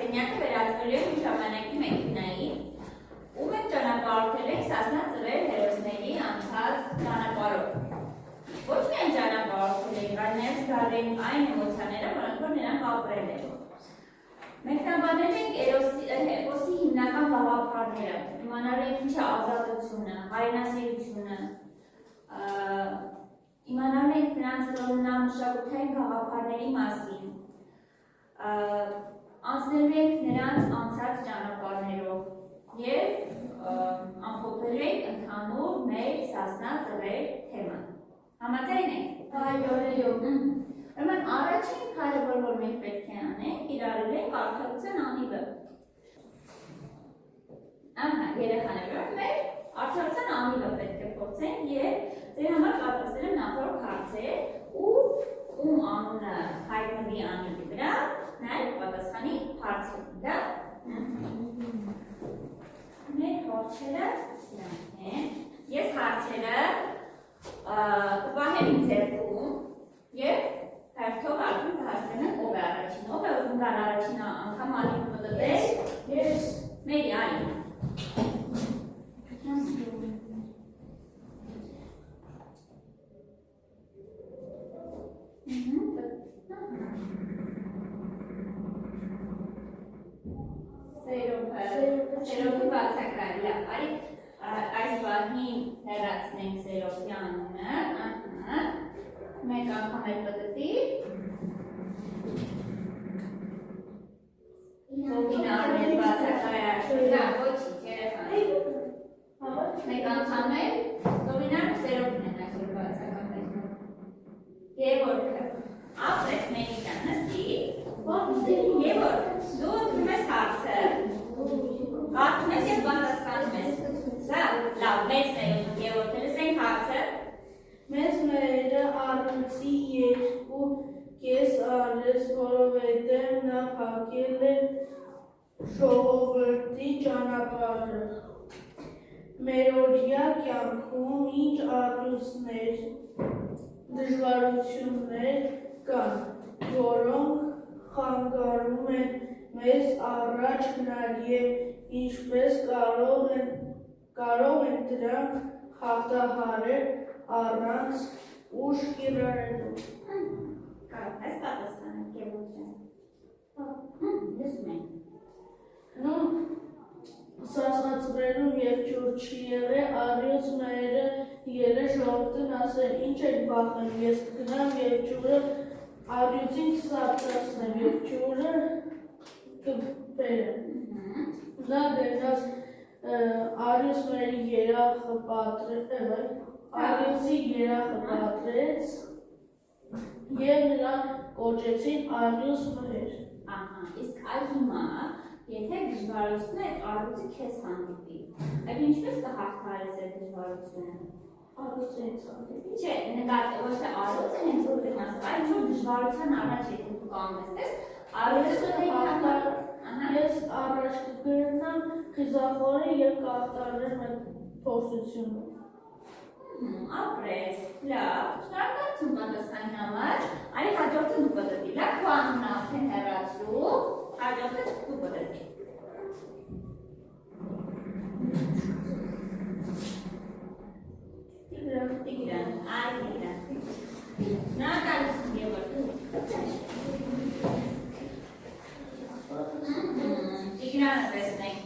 սենյակը վերածվել է մի ժամանակի մեքենայի, ում ենք ճանապարհորդել ենք Սասնա Ծռեր հերոսների անցած ճանապարհով։ Ոչ միայն ճանապարհորդել ենք, այլ նաև զգալ ենք այն էմոցիաները, որոնք որ նրանք ապրել են։ Մեկնաբանել ենք էպոսի հիմնական գաղափարները, իմանալ ենք ինչ է ազատությունը, հայրենասիրությունը, իմանալ ենք նրանց մշակութային գաղափարների մասին, անցնելու ենք նրանց անցած ճանապարհներով և ամփոփել ենք ընդհանուր մեր Սասնա Ծռեր թեման։ Համաձայն եք։ Այո։ Ուրեմն առաջին կարևոր որ մենք պետք է անենք, կիրառել ենք արդարության անիվը։ Երեխաները մեր արդարության անիվը պետք է փորձենք և ձեր համար պատրաստել եմ նախորդ հարցեր ու ում անունը հայտնվի անիվի վրա, նաև պատասխանի հարցեր, դա։ Մեր հարցերը սրանք են։ Ես հարցերը կպահեմ իմ ձեռքում և հերթով արդեն կհասնեմ ով է առաջին, ով է ուզում գալ առաջին անգամ անիվ մտտել։ Ես։ Մերի Ալին։ Սերոպի բացակայել, լավ, արի այս բաղին հեռացնենք Սերոպի անունը, մեկ անգամ էլ պտտի, Սովին արնել բացակայել, լավ, ոչինչ, երեխան, մեկ անգամ էլ, Սովին արնել Սերոպին են այսօր բացակայել, Գևորգը, ապրես մենիկան նստի, Գևորգ, դու ուտում ես հարցը, Կարդում ես և պատասխանում ես, սա լավ, մեծ մերում Գևորգ, լսենք հարցը։ Մեծ մերը առնցի երկու կես արեց, որովհետև նա փակել է ժողովրդի ճանապարհը։ Մերօրյա կյանքում ինչ առյուծներ, դժվարություններ կան, որոնք խանգարում են մեզ առաջ գնալ և ինչպես կարող են դրանք հաղթահարել առանց ուժ կիրառելու։ Կարող ես պատասխանել Գևորգ ջան։ Լսում ենք։ Սասնա Ծռերում եղջյուր չի եղել, առյուծ մերը ելել ժողովրդին ասել, ինչ եք վախենում, ես կգնամ եղջյուրը առյուծին կսարսափեմ, եղջյուրը կբերեմ։ Նա գնաց առյուծի երախը պատրեց և նրան կոչեցին առյուծ մհեր։ Իսկ այ հիմա, եթե դժվարությունը այդ առյուծը քեզ հանդիպի, այդ ինչպես կհաղթահարես այդ դժվարությունը։ Առյուծից հանդիպի։ Չէ, նկատի ոչ թե առյուծը հենց որ դեմ ասել, այլ որ դժվարության առաջ եթե դու կանգնես, առյուծը Ես առաջ կգնամ խիզախորը և կհաղթահարեմ այդ փորձությունը։ Ապրես, լավ, շնորհակալություն պատասխանի համար, արի հաջորդը դու պտտի, լավ, քո անունը արդեն հեռացրու, հաջորդը դու պտտի։ Տիգրան, այ Տիգրան, շնորհակալություն Գևորգ։ Տիգրանը տեսնենք,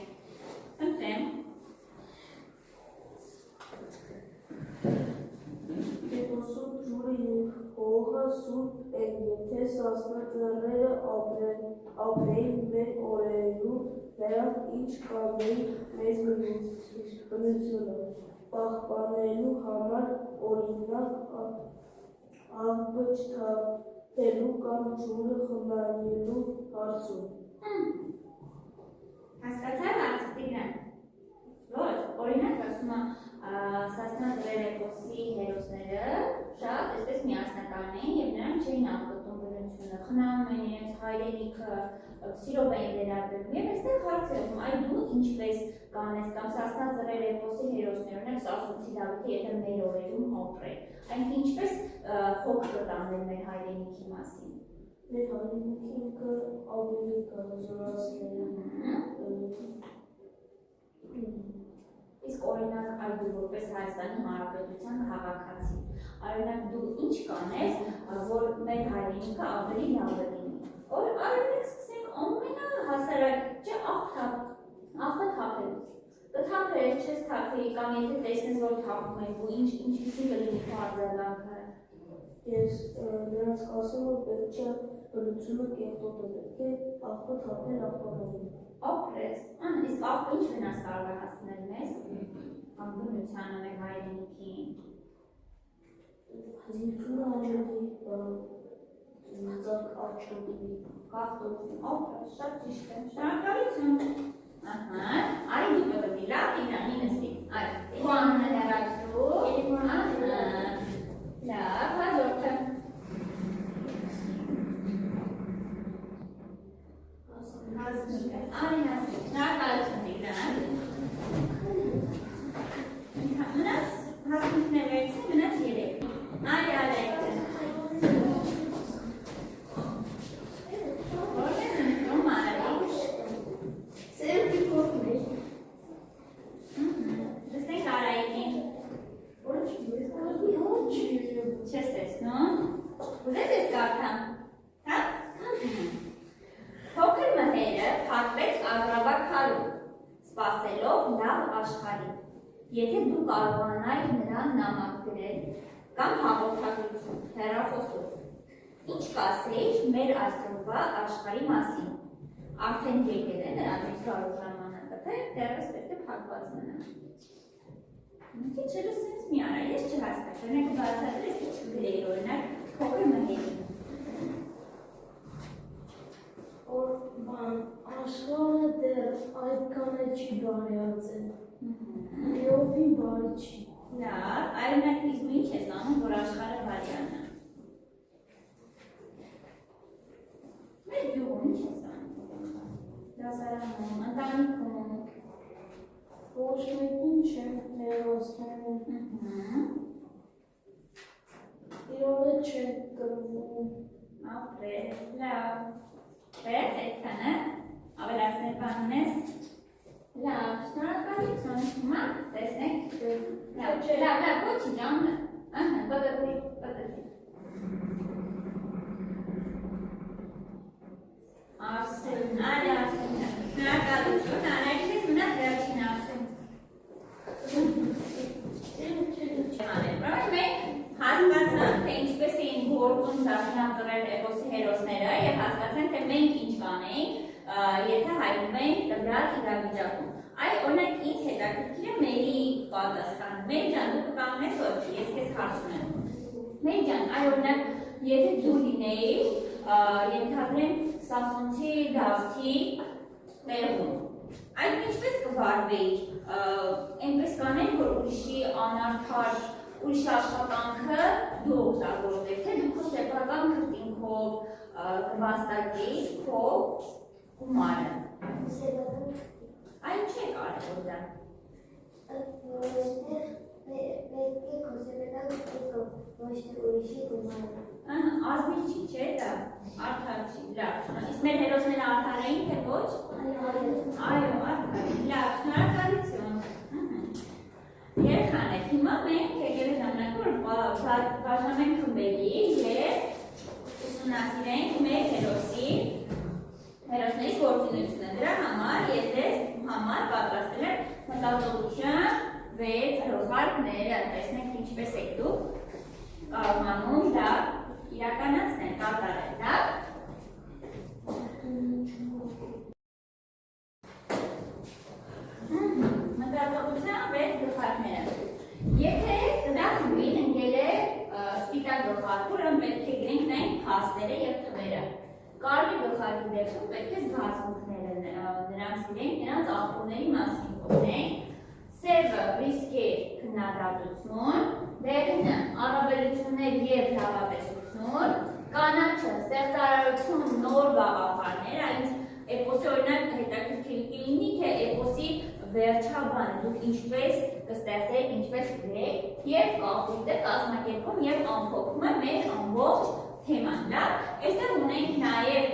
ընտրեմ։ Դեպոսում ջուրը և հողը սուրբ են, եթե Սասնա Ծռերը ապրեին մեր օրերում, նրանք ինչ կանեին մեր բնությունը պահպանելու համար, օրինակ աղբը չթափելու կամ ջուրը խնայելու հարցում։ Հասկացա՞ր հարցը Տիգրան։ Ոչ, օրինակ ասում եմ Սասնա Ծռեր էպոսի հերոսները շատ այսպես միասնական էին և նրանք չէին ապրում բնությունը, խնայում էին իրենց հայրենիքը, սիրով էին վերաբերվում և այստեղ հարց է ում այ դու ինչպես կանես կամ Սասնա Ծռեր էպոսի հերոսները, օրինակ Սասունցի Դավիթը եթե մեր օրերում ապրեր, այնինքն ինչպես հոգ կտանել մեր հայրենիքի մասին։ Մեր հայրենիքի ինքը ավելի կզորացնել Իսկ օրինակ այ դու որպես Հայաստանի Հանրապետության քաղաքացի, օրինակ դու ինչ կանես, որ մեր հայրենիքը ավելի լավ լինի։ Օրինակ սկսենք ամենահասարակ աղբը թափելուց։ Կթափես, չես թափի, կամ եթե տեսնես, որ թափում եք ու ինչպիսի կլինի քո արձագանքը։ Ես նրանց կասեմ, որ պետք է լուծումը կենտոտել է, աղբը թափել աղբավորում։ Ապրես, իսկ աղբը ինչ վնաս կարող է հասցնել մեզ, կամ բնությանը մեր հայրենիքին։ Հզիությունը անջատի, ծակ աչքոտի, Կախտոտի, ապրես, շատ ճիշտ է, շնորհակալություն։ Արի դու պետք է լավ ինանի նստի, արի, քո անունը հեռացրու, լավ, հաջորդը։ Արի հասնի, շնորհակալություն Տիգրան։ Մնաց հասնիքներ վերցրի, մնաց 3։ Արի Ալեքսը։ Ո՞ր ես ընտրում արի։ Սերուկի կողմեր։ Լսենք Արայիկին։ Չես տեսնում։ Ուզես ես կարդամ։ Հա? Փոքր մհերը փակվեց ագռավաքարում, սպասելով լավ աշխարհի։ Եթե դու կարողանայիր նրան նամակ գրել կամ հաղորդագրություն հեռախոսով, ինչ կասեիր մեր այսօրվա աշխարհի մասին։ Արդեն եկել է նրա դուրս ժամանակը, թե դեռս պետք է փակված մնա։ Ինչ չելս sense մի արա, ես չհասկացա, նեք բացատրես ինչ գրեի օրինակ փոքր մհերի։ Աշխարհը դեռ այդքան չի բարեացել։ Լիովին բարի չի։ Լավ, այլնակ իսկ դու ինչ ես անում, որ աշխարհը բարիանա։ Մեր գյուղում ինչ ես անում։ Դասարանում, ընտանիքում։ Ոչ մեկին չեմ ներոսնում։ Իրով է չեմ կրվում։ Ապրես, լավ։ Բերես այդքանը, ավելացնել բանն ես։ Լավ, շնորհակալություն, հիմա տեսնենք։ Լավ, ոչինչ, բդրի։ Արսեն, արի Արսեն, շնորհակալություն, Արայքից մնաց վերջին Արսեն։ Բայց մենք հասկացանք, թե ինչպես էին գործում Սասնաձորեր էպոսի հերոսները և հասկացանք, թե մենք ինչ կանենք, եթե հայտնվում ենք տվյալ իրավիճակում։ Այ օրինակ ինձ հետաքրքիր է Մերի պատասխանը։ Մեր ջան, դու կկանգնես ոչ, ես քեզ հարց ունեմ։ Մեր ջան, այ օրինակ եթե դու լինեիր, ենթադրենք Սամսոնցի Դավթի տեղում, այդ ինչպես կվարվեիր, այնպես կանենք, որ ուրիշի անարդար ուրիշ աշխատանքը դու օգտագործես, թե դու քո սեփական քրտինքով կվաստակեիր քո գումարը։ Այն չի կարևոր դա։ Ազնիվ չի, չէ՞ դա։ Արդար չի, լավ։ Իսկ մեր հերոսները արդար էին, թե ոչ։ Այո, արդար էին, լավ, շնորհակալություն։ Երեխաներ, հիմա մենք եկել է ժամանակը, որ բաժանենք խմբերի և ուսումնասիրենք մեր հերոսների գործունեությունը։ Դրա համար ես համար պատրաստել եմ մտածողության 6 հրողարկները, տեսնենք ինչպես եք դուք կարողանում դա իրականացնել, կատարել, լավ։ Մտածողության 6 գլխարկները։ Եթե տվյալ ընկել է սպիտակ գլխարկ, ուրեմն պետք է գրենք նայենք փաստերը և թվերը։ Կարմիր գլխարկի դեպքում պետք է զգացմունքները նրանց գրենք, նրանց աղբորների մասին խոսենք։ Սևը ռիսկի քննադատություն, դեղինը առավելություններ և լավատեսություն, կանաչը ստեղծարարություն, նոր գաղափարներ, այն էպոսի օրինակ հետաքրքիր կլինի, թե էպոսի վերջաբանը դուք ինչպես կստեղծեք, ինչպես գրեք, և կապիտը կազմակերպում և ամփոփում է մեր ամբողջ թեման, լավ, այստեղ ունենք նաև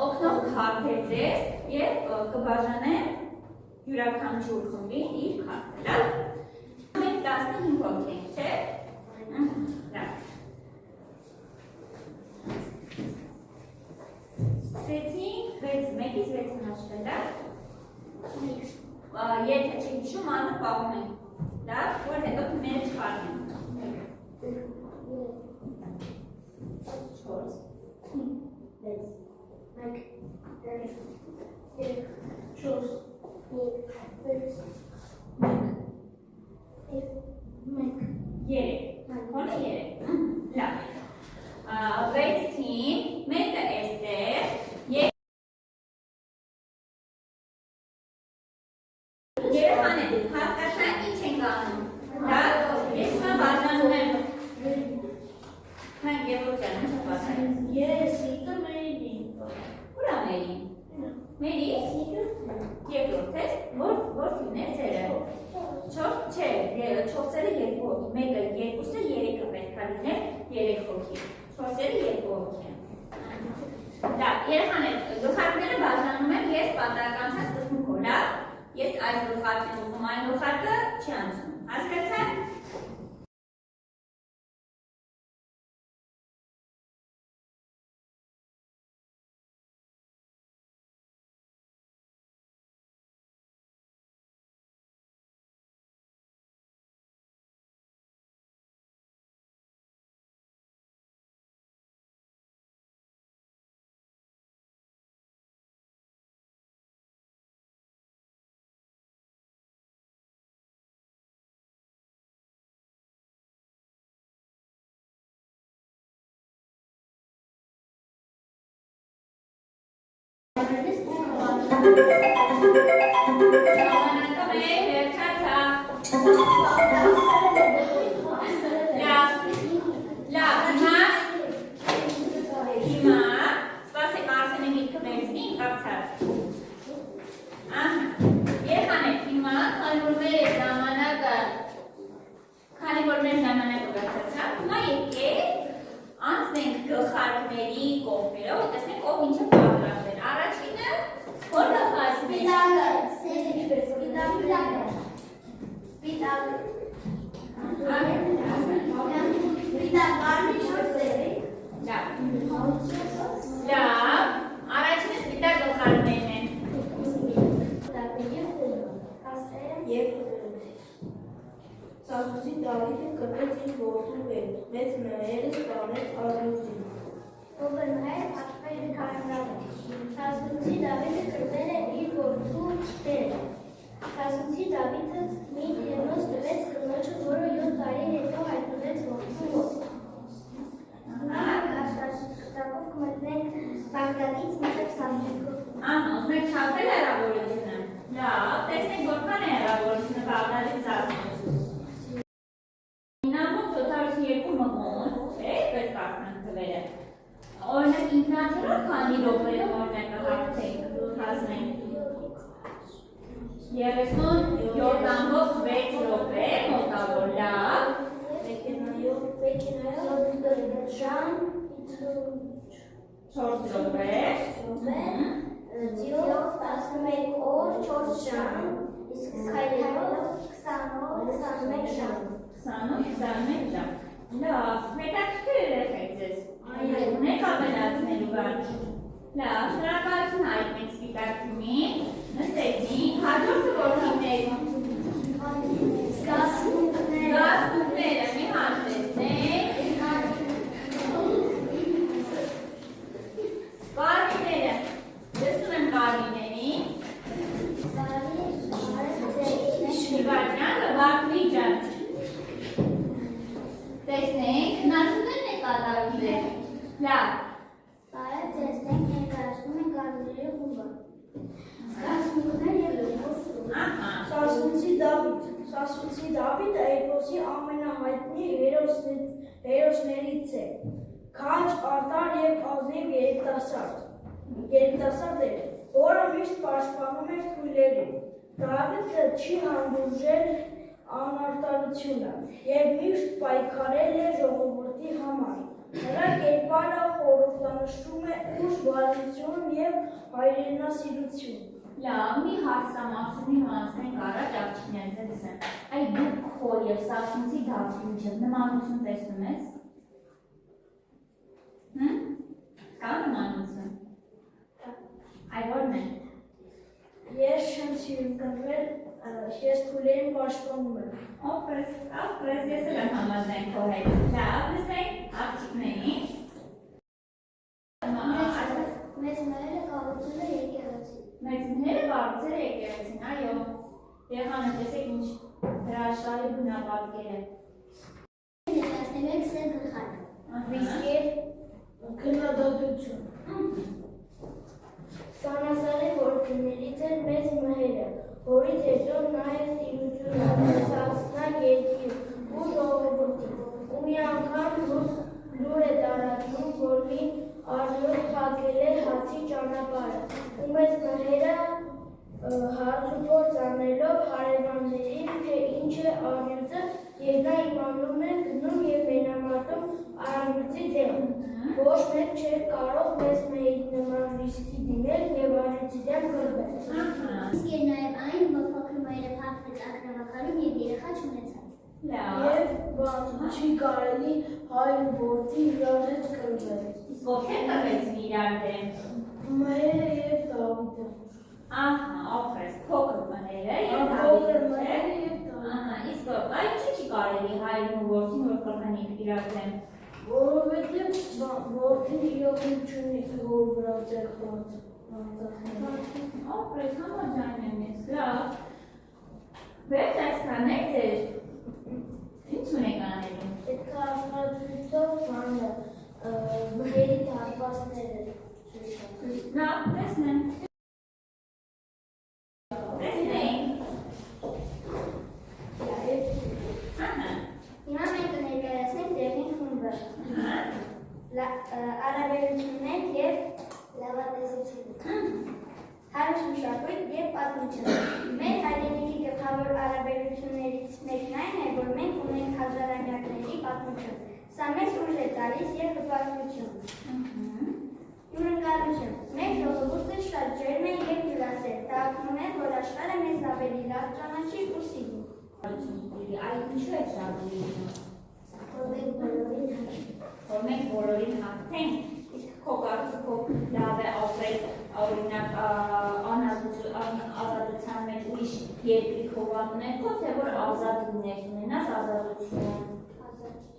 օգնող քարտեր ձեզ եւ կբաժանեմ յուրաքանչյուր խմբի իր քարտը, լավ։ Մենք 15 հոգի ենք, չէ՞։ Լավ։ Սկսեցինք 1-ից 6 հաշվել, լավ։ Եթե չեք հիշում, անը պահում ենք, լավ, որ հետո թմերը չխառնենք։ 4 6 Like, Քոնը 3, լավ, 6-ին, մեկը էստեղ, երեխաներ, հասկացա ինչ ենք անում, լավ, ես մա բաժանում եմ, մենք Գևորգ ջան, ինչ բաժանում, Ես իտը մերին, ուր ա մերին, մերի, երկրորդ ես, որ թիմներ ձերը, 4 չէ, 4-երը 2 հոգի, մեկը 2-ը 3-ը պետք է լիներ 3 հոգի, 4-երը 2 հոգի են։ Լավ, երեխաներ, գլխարկները բաժանում եմ, ես պատահականցած սկզբունքով, լավ, ես այս գլխարկն եմ ուզում, այն գլխարկը չի անցնում, հասկացա՞ք։ Ժամանակը մեր վերջացավ։ Լավ, հիմա, սպասեք Արսենը միտքը վերցնի, կապցած։ Երեխաներ, հիմա, քանի որ մեր ժամանակը վերջացավ, հիմա եկեք անցնենք գլխարկների կողմերով, տեսնենք ով ինչ է պատրաստել։ Առաջինը որ գլխարկն Լավ, առաջինը սպիտակ գլխարկներն են։ Սասունցի Դավիթը կրվեց իր որդու հետ, մեծ մայրը սպանեց Արյունին։ Սասունցի Դավիթը կրվել է իր որդու հետ։ Սասունցի Դավիթը մի հերոս տվեց կնոջը, որը 7 տարի հետո հայտնվեց որդու մոտ։ Աշխատակով կմտնենք Բաղդադից մինչև Սամսոնգը։ Ուզում եք շատել հեռավորությունը։ Լավ, տեսնենք որքան է հեռավորությունը Բաղդադից Սամսոնգ։ 932 մղոն, չէ, պես կարծնանք թվերը։ Օրինակ ինքնաթիռով քանի րոպեով օրինակը հարթենք, հասնենք։ 37 ամբողջ 6 րոպե, մոտավոր, լավ։ Մեքենայով ժամ 4 րոպե։ Ձիով 11 օր 4 ժամ, իսկ քայլերով 20-21 ժամ։ 20-21 ժամ։ Լավ, հետաքրքիր երեխեք ձեզ։ Ունեք ավելացնելու բան։ Լավ, շնորհակալություն հայտնենք սպիտակ թիմին։ Նստեցինք, հաջորդը որ թիմներ։ Գազգուկները մի հաշտեցնենք։ Կարմիրները, դեսում եմ կարմիրներին։ Շիվարյանը, Վարդվի ջան։ Տեսնենք, հնարություններն է կատարում ձեր։ Լավ։ Բարև ձեզ, մենք ներկայացնում ենք կարմիրների խումբը։ Սկզբունքներ և լույսը։ Սասունցի Դավիթը էպոսի ամենահայտնի հերոսներից է։ Քաջ, արտար և ազնիվ երիտասարդ էր, որը միշտ պաշտպանում էր թույլերին։ Դավիթը չի հանդուրժել անարտարությունը և միշտ պայքարել է ժողովրդի համար։ Նրա կերպարը խորհրդանշում է ուժ, բարություն և հայրենասիրություն։ Լավ, մի հարցամասնի մասնենք առաջ աղջիկներ ձեզ եմ։ Այ դուք Քո և Սասունցի Դավթի միջև նմանություն տեսնում ես։ Կա նմանություն։ Այ որն է։ Ես չեմ սիրում կռվել, ես Թուլեին պաշտպանում եմ։ Ապրես, ես էլ եմ համաձայն քո հետ։ Լավ, լսենք աղջիկներին։ Մեծ մայրը կառուցել է եկեղեցի։ Մեծ մայրը կառուցել է եկեղեցին, այո։ Երեխաներ, տեսեք ինչ հրաշալի բնապատկեր է։ Ներկայացնեմ եք սեր գլխարկ։ Վիսկեր քննադատություն։ Սանասարի որդիներից էր մեծ մայրը, որից հետո նա էր տիրություն հասցնա երկիր ու ժողովրդին, ու մի անգամ լուր է տարածում, որ մի արյուն փակել է հացի ճանապարհը, ու մեծ մայրը հարց ու փորձ անելով հարևաններին, թե ինչ է արյուծը, և նա իմանում է գնում և մենամարտում արյուծի դեմ։ Ոչ մեկ չէր կարող մեծ մայրի նման ռիսկի դիմել և արյուծի դեմ կռվել։ Իսկ էր նաև այն, որ փոքր մայրը փակվեց ակնավակալում և երեխա չունեցավ։ Եվ չի կարելի հայր ու որդի իրար հետ կռվել։ Իսկ ովքեր կռվեցին իրար դեմ։ Մայրը և Դավիթը։ Ապրես, փոքր մայրը և Փոքր Դավիթը, մայրը և Դավիթը։ Իսկ այ չի կարելի հայրն ու որդին որ կռվեն իրար դեմ։ Որովհետև որդին իրավունք չունի, որ վրա ձեռքված։ Ապրես, համաձայն եմ ես, լավ։ Վերջ այսքան է ձեր։ Ինչ ունեք անելու։ Պետք է աշխարհացույցով բանը մայրի դարպասները ցույց տալ։ Լավ, տեսնեմ։ Տեսնենք։ Հիմա մենք կներկայացնենք դերին խումբը։ Արաբելություններ և լավատեսություն։ Հարուստ մշակույթ և պատմություն։ Մեր հայրենիքի գլխավոր արաբելություններից մեկն այն է, որ մենք ունենք հազարամյակների պատմություն։ Սա մեզ ուժ է տալիս և հպարտություն։ Հյուրընկալություն։ Մեր ժողովուրդը շատ ջերմ է և հյուրասեր։ Դա օգնում է, որ աշխարհը մեզ ավելի լավ ճանաչի ու սիրի։ Այ ինչու է շատ լինում։ Որ Որ մենք մենք բոլորին հաղթենք։ բոլորին հաղթենք, իսկ քո կարծիքով լավ է ապրել օրինակ ազատության մեջ ուրիշ երկրի խոհանուն ունենքով, թե որ ազատ ունենաս ազատություն։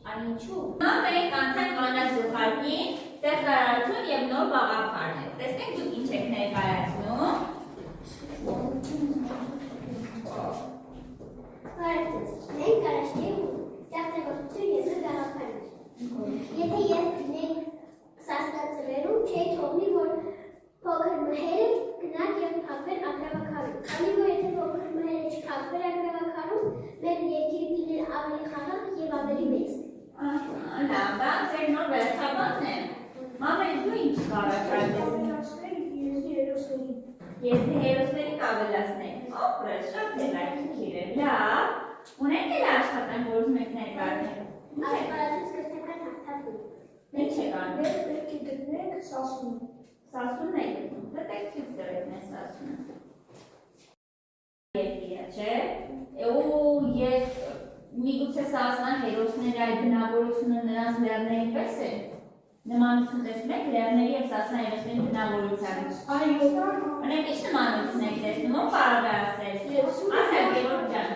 Այն ինչու։ Հիմա մենք անցանք կանաչ գլխարկին, ստեղծարարություն և նոր բաղափարներ։ Տեսնենք դուք ինչ եք ներկայացնում։ Բարև մենք կարաշնի ստեղծագործություն և գաղափարներ։ Եթե ես լինեի սաստացվերում, չէի թողնի, որ փոքր մհերը գնար և փակվեր ակրավակարում։ Քանի որ եթե փոքր մհերը չփակվեր ակրավակարում, մեր երկիրը լիներ ավելի խաղաղ և ավելի մեծ։ Լավ, դա ձեր նոր վերջաբանն է։ Մամեն, դու ինչ կարաչարես։ Ես հերոսներին կավելացնենք, ապրես, շատ հետաքրքիր է, լավ, ունենք էլ աշխատանք, որ ուզում եք ներկայացնել։ Աշխարհացույց կրթական հաղթանակում։ Ինչ եք անում։ Պետք է գտնենք Սասունը։ Սասունն եք գտնում, պետք ցույց տվեք մեզ Սասունը։ Երկիրը, չէ։ Ու ես միգուցե Սասունան հերոսների այդ բնավորությունը նրանց լեռների պես է։ Նմանություն տեսնում եք լեռների և Սասունա հերոսների բնավորությանը։ Այո, Ունենք ինչ նմանություն եք տեսնում, ով կարող է ասել։ Ասել Գևորգ ջան։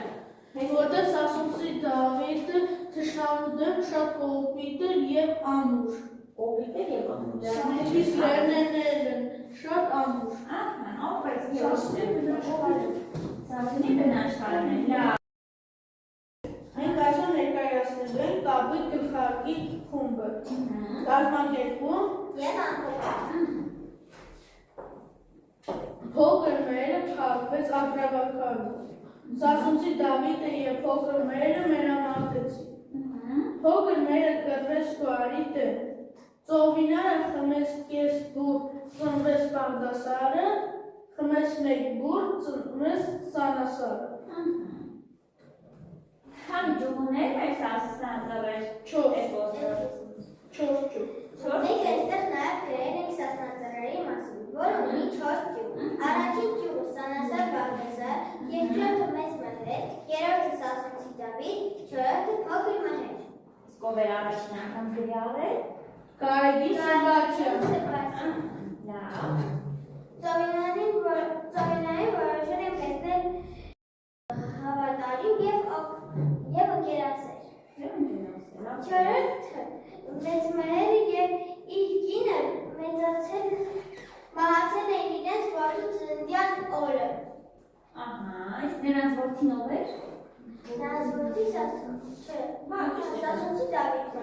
որտեղ Սասունցի Դավիթը թշնամու դեմ շատ կողոպիտ էր և ամուր։ Կողոպիտ էր և ամուր։ Իսկ լեռներն շատ ամուր։ Ապրես Սասունի բնաշխարհը։ Սասունի բնաշխարհն է, լավ։ Մենք այսօր ներկայացնելու ենք կապույտ գլխարկի խումբը։ Կազմակերպում Եվ ամփոփում։ փոքր մայրը փակվեց ակրավակարում։ Սասունցի Դավիթը և փոքր մայրը մենամարտեցին։ Փոքր մայրը կռվեց Քոարի դեմ։ Ծովինարը խմեց կես բուռ, ծնվեց Բաղդասարը, խմեց մեկ բուռ, ծնվեց Սանասարը։ Քանի ջուղուներ մեր Սասունան ծավեր 4 4 4 ճյուղ։ Մենք այստեղ նաև գրել ենք Սասնածռերի մասին, որը ունի 4 ճյուղ։ Առաջին ճյուղը Սանասար Բաղդասար, երկրորդը Մեծ Մհեր, երրորդը Սասունցի Դավիթ, չորրորդը Փոքր Մհեր։ Իսկ ով էր առաջին անգամ գրյալը։ Գարեգին Սեբաստիան։ Լավ։ Ծովինային որոշել են տեսնել հավատարիմ և ընկերասեր։ Չորրորդը Մեծ Մհերը և իր կինը մահացել են իրենց որդու ծննդյան օրը։ Ահա, իսկ նրանց որդին ով էր։ Նրանց որդի Սասունցի Դավիթ։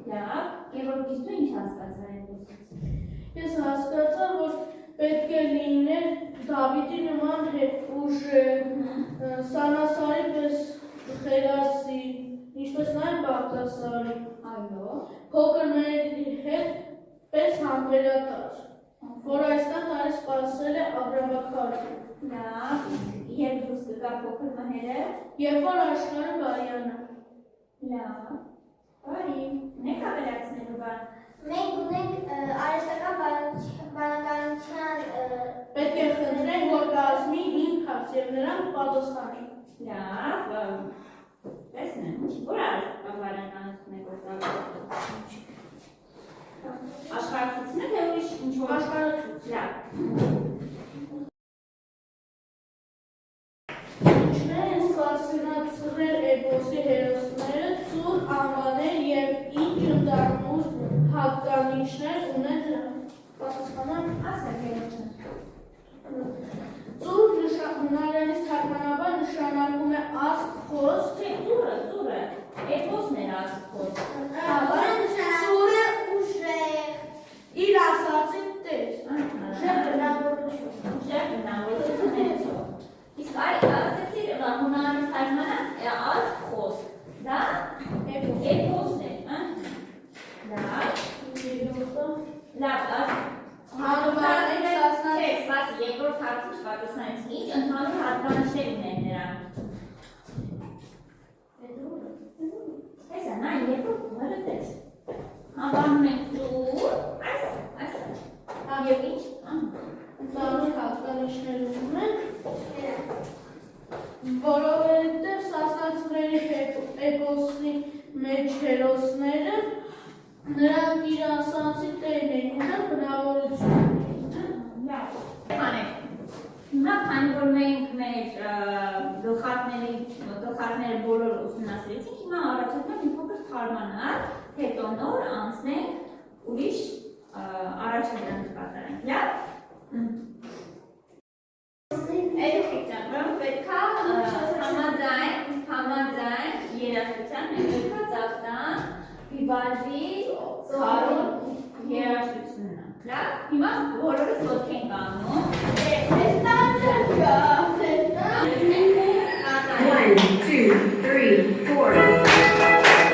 Լավ, Գևորգիս դու ինչ հասկացար այդ խոսքից։ Ես հասկացա, որ պետք է լիներ Դավիթի նման ուժ Սանասարի պես խելացի, ինչպես նաև Բաղդասարի, Այո։ Փոքր Մհերի հետ պես համբերատար, որ այստեղ տարի սպասել է Աբրահամը։ Լավ, երբ դուրս կգա Փոքր Մհերը։ Երբ որ աշխարհը բարյանը։ Լավ, բարի, ունեք ավելացնելու բան։ Մենք ունենք արհեստական բանականության Պետք է խնդրենք, որ կազմի 5 հարց և նրանք պատասխանեն։ Լավ, տեսնեմ, որ արհեստական բանականություն եք օգտագործում։ Աշխարհացուցն է, թե ուրիշ ինչ-որ Աշխարհացույց։ Լավ։ Ինչներ են Սասնածռեր էպոսի հերոսները ծուռ անվանել և ինչ ընդհանուր հատկանիշներ ունեն դրանք։ Պատասխանեմ։ Ասեք երևը։ Ծուռ հունարենից թարգմանաբար նշանակում է ազգ խոսք։ Չէ, ծուրը, էպոսն էր ասք խոսք։ Ծուռը ուժեղ իր ասածի տեր։ բնավորություն։ Ուժեղ բնավորություն ունեցող։ Իսկ այդ ասեցի հունարենից թարգմանած ասք խոսք։ Դա էպոսն էր, Լավ, լավ, Հանրվարների Սասնածռ։ Չէ, սպասի, երկրորդ հարցի չպատասխանեց, ինչ ընդհանուր հատկանիշներ ունեն նրանք։ Հեսա, նա երկրորդ հորը տես։ Անվանում ենք ծուր, այս, և ինչ, Ընդհանուր հատկանիշներ ունեն, որովհետև Սասնածռերի էպոսի մեջ հերոսները նրանք իր ասածի տերն էին, ունեն բնավորություն։ լավ, անեք, հիմա քանի որ մենք մեր գլխարկները բոլոր ուսումնասիրեցինք, հիմա առաջացնենք մի փոքր թարմանալ, հետո նոր անցնենք ուրիշ առաջադրանք կատարենք, լավ։ Պետք է համաձայն երաժշտության մենք պետք է ծախտանք Վիվալդի Սարոն երաժշտությունը, լավ, հիմա բոլորս ոտք ենք անում, 1, 2, 3, 4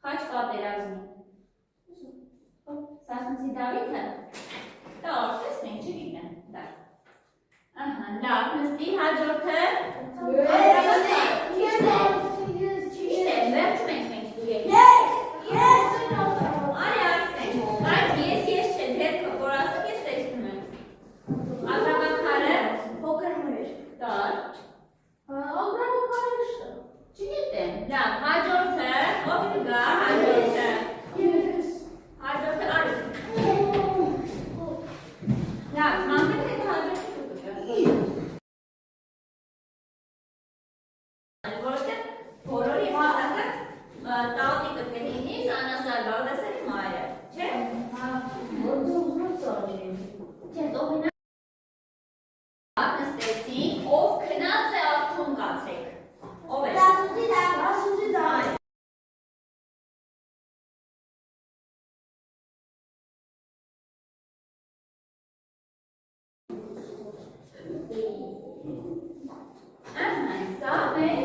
Խաչ պատերազմի Սասունցի Դավիթը դա տեսնենք, չգիտեմ, դա լավ, նստի հաջորդը ճիշտ է, վերջում ենք մենք ստուգել արի ասենք, բայց ես չէ, ձերքը որ ասեք ես տեսնում եմ Աբրահամը Փոքր Մհեր։ տար Աբրահամը չգիտեմ, լավ, հաջորդը Սա մեր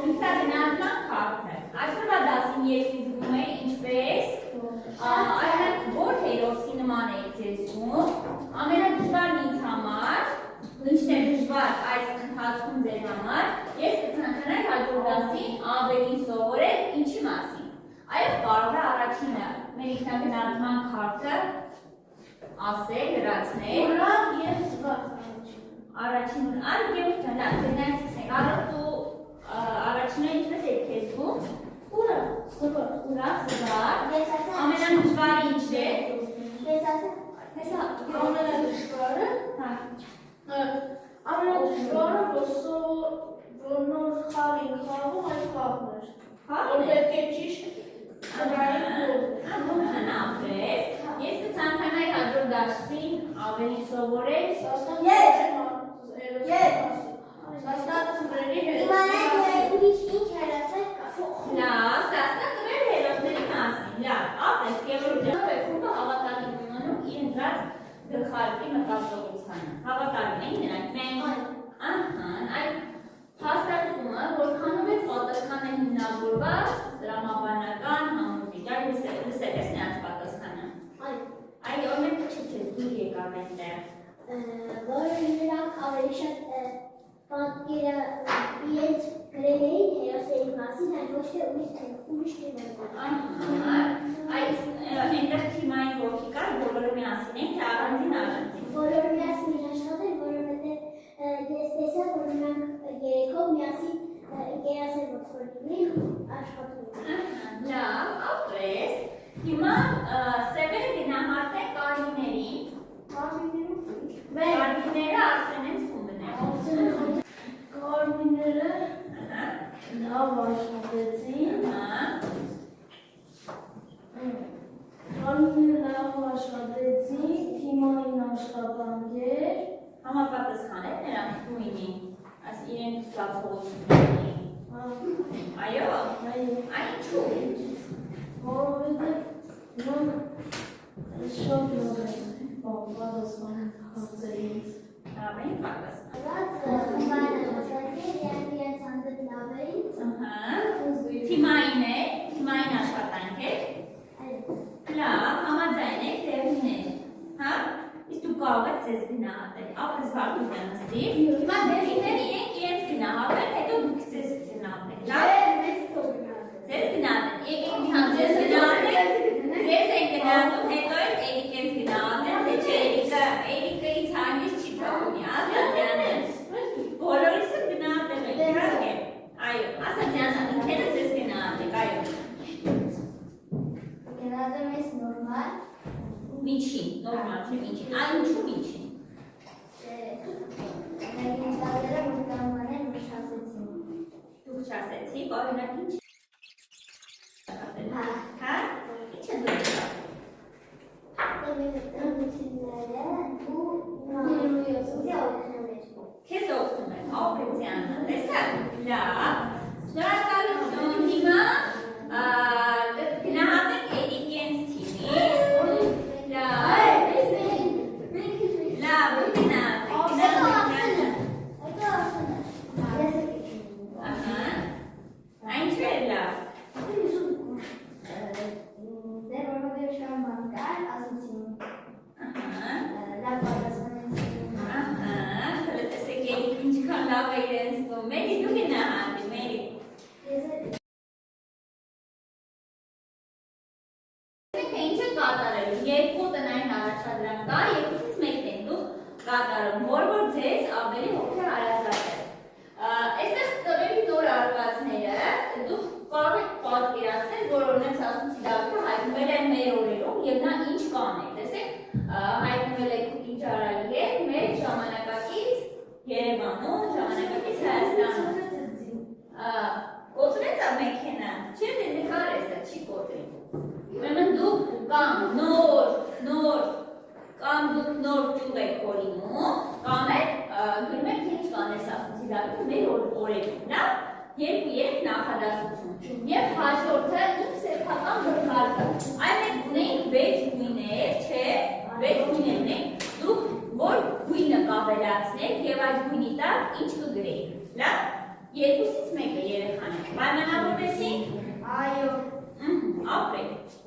ինքնագնահատման քարտը։ Այսօրվա դասին ես զգում եմ ինչպես այլն որ հերոսի նման է ձեզ զգում, ամենադժվարն ինձ համար, ինչն է դժվար այս ընթացքում ձեր համար, ես կցանկանայի հաջորդ դասին ավելի սովորել ինչի մասին։ Այո, կարող է առաջինը մեր ինքնագնահատման քարտը ասել, լրացնել։ Ուրախ և զվարթ Առաջինն այլ և ջանակ, դենայց կսենք, դու առաջինը ինչպես է քեզ զգում։ Ուրախ, զվարթ Ուրախ, զվարթ, ամենադժվարը ինչ է։ ամենադժվարը որ նոր խաղ ենք խաղում այդ խաղն էր որ պետք է ճիշտ Անապրես, ես կցանկանայի հաջորդ դասին ավելի սովորել սաստացրել հերոսների մասին, լավ, ապրես, կերորդ ջանով հավատալին ունենում իր ընտրած գլխարկի մտածողությանը, հավատալին են նրանք, մենք այդ հաստատումը, որքանով է պատասխան է հիմնավորված դրամաբանական համոզիչ, լսել ես նրանց պատասխանը։ Այո, մենք չես դուր եկավ այնտեղ։ Որ նրանք ավելի շատ պատկերը իրենց գրել էին հերոսների մասին, այլ ոչ թե ուրիշ թեմաներ։ Այս այնտեղ թիմային ոգի կար, բոլորը միասին են, թե առանձին։ Բոլորը միասին աշխատեն, որովհետև ես տեսա, որ նրանք երեքով միասին ընկերասեր ոգսորին աշխատում են։ Լավ, ապրես։ Հիմա սևերը գնահատեն կարմիրներին։ Կարմիրները ասեն են խումբն է։ Կարմիրները լավ աշխատեցին թիմային աշխատանք էր Համապատասխան է նրանց գույնի, այս իրենք զգացողությունների։ Այո, ինչու։ որովհետև նրանք շատ լավ են պատասխան հարցերից Լավ են պատասխան։ Թիմային է, թիմային աշխատանք է։ Լավ, համաձայն եք դեպին է։ Հա, իսկ դու կարող եք ձեզ գնահատել, ապրես վարդուգյան նստի։ Հիմա դեպիները իրենց գնահատել, հետո դուք ձեզ գնահատել։ Լավ, ձեզ գնահատել, եկեք մի համ ձեզ գնահատել, ձեզ են գնահատում, հետո էլ Էրիկ ես գնահատել, թե չէ Էրիկը ինձ հանգիստ չի թողնի, Ասաձյանը։ Բոլորիս էլ գնահատել եք, իհարկե։ Այո, Ասաձյանը, ինքերը ձեզ գնահատեք, այո։ Գնահատում ես նորմալ։ Միջին, նորմալ չէ միջին, ինչու միջին։ Ներգենտալերը որ կարող անեն որ շասեցին։ Դուք չասեցի, օրինակ ինչ հա, ինչ է դուք Քեզ օգնում եմ, Ապրեցյանը, տեսա՞ք, լավ, շնորհակալություն, հիմա գնահատենք Էրիկենց թիմի, լավ, դու գնահատեք, Այնչու է լավ, տեսեք Էրիկ ինչքան լավ է իրենց զգում, Մերի դու գնահատի, Մերի։ Ինչ է կատարելու, երկու տնային առաջադրանք կա, երկուսից մեկն են դուք կատարում, որ ձեզ ավելի հոգեոր հարազատ է։ Այստեղ ծրերի նոր արվածները դուք կարող եք պատկերացնել, որ օրինակ ասացի Դավիթը հայտնվել է մեր օրերում և նա ինչ կաներ, տեսեք, հայտնվել եք ինչ արալի է մեր ժամանակակից Երևանում, ժամանակակից Հայաստանում։ Կոտրեց մեքենան, չէ՞ դե նկարես է, չի կոտրի։ Ուրեմն դուք կամ նոր ճյուղ եք հորինում, կամ էլ գրում եք ինչ կանես ասացի Դավիթը մեր օրերում, լավ, երկու նախադասություն։ Եվ հաջորդը իմ սեփական գլխարկը։ Այլ մենք ունենք 6 գույներ, չէ՞, 6 գույներն ենք, դուք որ գույնը կապ ավելացնեք եւ այդ գույնի տակ ինչ կգրեիք։ Լավ։ Երկուսից մեկը երեխաներ։ Պայմանավորվեցինք։ Այո։ Ապրեք։